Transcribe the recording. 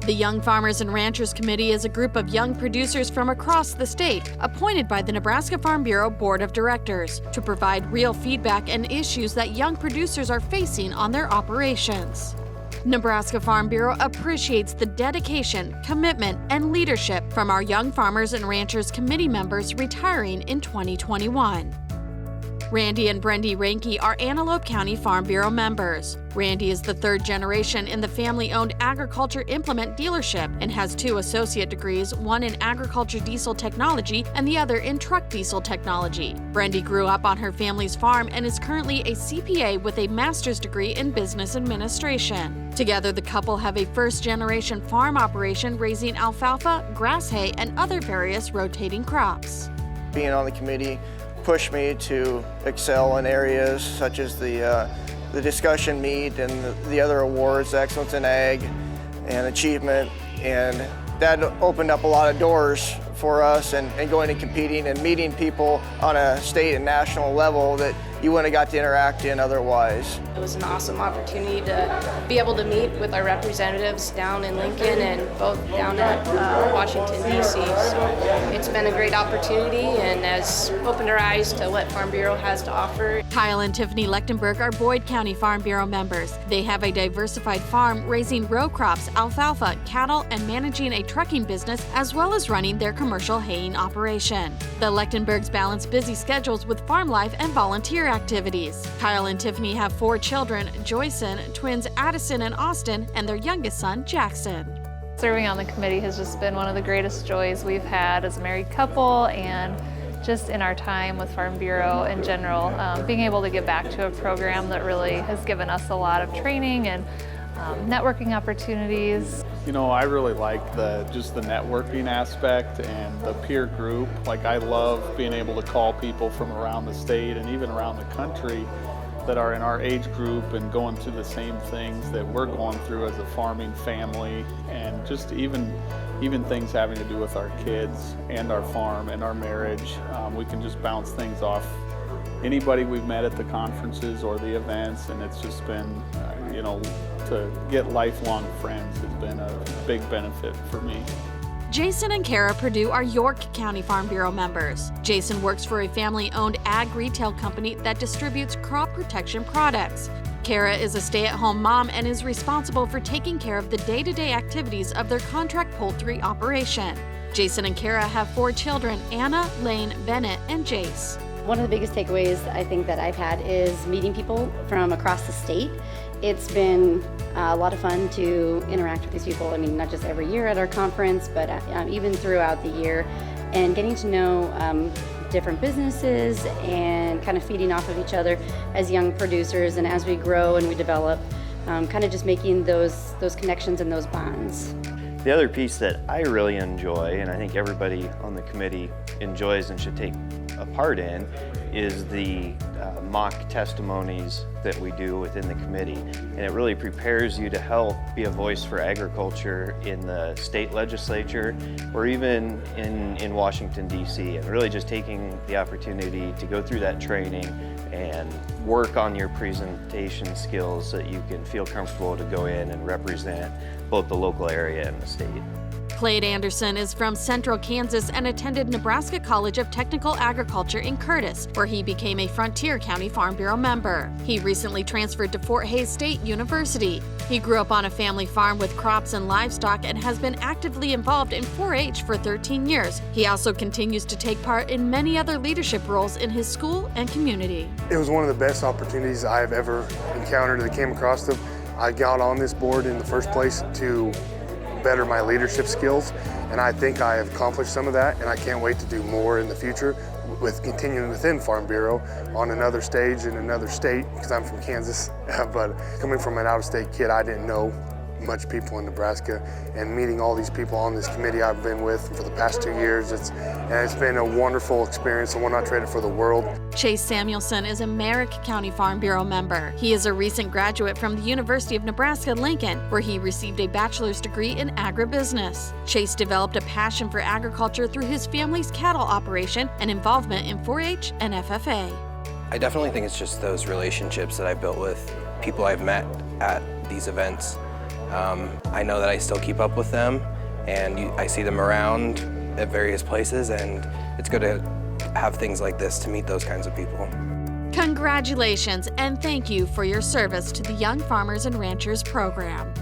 The Young Farmers and Ranchers Committee is a group of young producers from across the state, appointed by the Nebraska Farm Bureau Board of Directors to provide real feedback and issues that young producers are facing on their operations. Nebraska Farm Bureau appreciates the dedication, commitment, and leadership from our Young Farmers and Ranchers Committee members retiring in 2021. Randy and Brendy Ranke are Antelope County Farm Bureau members. Randy is the third generation in the family-owned agriculture implement dealership and has 2 associate degrees, one in agriculture diesel technology and the other in truck diesel technology. Brendy grew up on her family's farm and is currently a CPA with a master's degree in business administration. Together, the couple have a first-generation farm operation raising alfalfa, grass hay, and other various rotating crops. Being on the committee pushed me to excel in areas such as the discussion meet and the other awards, Excellence in Ag and Achievement, and that opened up a lot of doors for us and going and competing and meeting people on a state and national level that you wouldn't have got to interact in otherwise. It was an awesome opportunity to be able to meet with our representatives down in Lincoln and both down at Washington, D.C. So it's been a great opportunity and has opened our eyes to what Farm Bureau has to offer. Kyle and Tiffany Lechtenberg are Boyd County Farm Bureau members. They have a diversified farm raising row crops, alfalfa, cattle, and managing a trucking business as well as running their commercial haying operation. The Lechtenbergs balance busy schedules with farm life and volunteer activities. Kyle and Tiffany have 4 children, Joyson, twins Addison and Austin, and their youngest son, Jackson. Serving on the committee has just been one of the greatest joys we've had as a married couple and just in our time with Farm Bureau in general. Being able to give back to a program that really has given us a lot of training and networking opportunities. You know, I really like just the networking aspect and the peer group. Like, I love being able to call people from around the state and even around the country that are in our age group and going through the same things that we're going through as a farming family, and just even things having to do with our kids and our farm and our marriage. We can just bounce things off anybody we've met at the conferences or the events, and it's just been, you know, to get lifelong friends has been a big benefit for me. Jason and Kara Purdue are York County Farm Bureau members. Jason works for a family-owned ag retail company that distributes crop protection products. Kara is a stay-at-home mom and is responsible for taking care of the day-to-day activities of their contract poultry operation. Jason and Kara have 4 children, Anna, Lane, Bennett, and Jace. One of the biggest takeaways I think that I've had is meeting people from across the state. It's been a lot of fun to interact with these people. I mean, not just every year at our conference, but even throughout the year, and getting to know different businesses and kind of feeding off of each other as young producers, and as we grow and we develop, kind of just making those connections and those bonds. The other piece that I really enjoy, and I think everybody on the committee enjoys and should take a part in, is the mock testimonies that we do within the committee. And it really prepares you to help be a voice for agriculture in the state legislature or even in Washington, D.C. And really just taking the opportunity to go through that training and work on your presentation skills so that you can feel comfortable to go in and represent both the local area and the state. Clayton Anderson is from Central Kansas and attended Nebraska College of Technical Agriculture in Curtis, where he became a Frontier County Farm Bureau member. He recently transferred to Fort Hays State University. He grew up on a family farm with crops and livestock and has been actively involved in 4-H for 13 years. He also continues to take part in many other leadership roles in his school and community. It was one of the best opportunities I've ever encountered that came across them. I got on this board in the first place to better my leadership skills, and I think I have accomplished some of that, and I can't wait to do more in the future with continuing within Farm Bureau on another stage in another state, because I'm from Kansas. But coming from an out-of-state kid, I didn't know much people in Nebraska, and meeting all these people on this committee I've been with for the past 2 years, it's been a wonderful experience. I will not trade it for the world. Chase Samuelson is a Merrick County Farm Bureau member. He is a recent graduate from the University of Nebraska-Lincoln, where he received a bachelor's degree in agribusiness. Chase developed a passion for agriculture through his family's cattle operation and involvement in 4-H and FFA. I definitely think it's just those relationships that I've built with people I've met at these events. I know that I still keep up with them, and I see them around at various places, and it's good to have things like this to meet those kinds of people. Congratulations and thank you for your service to the Young Farmers and Ranchers program.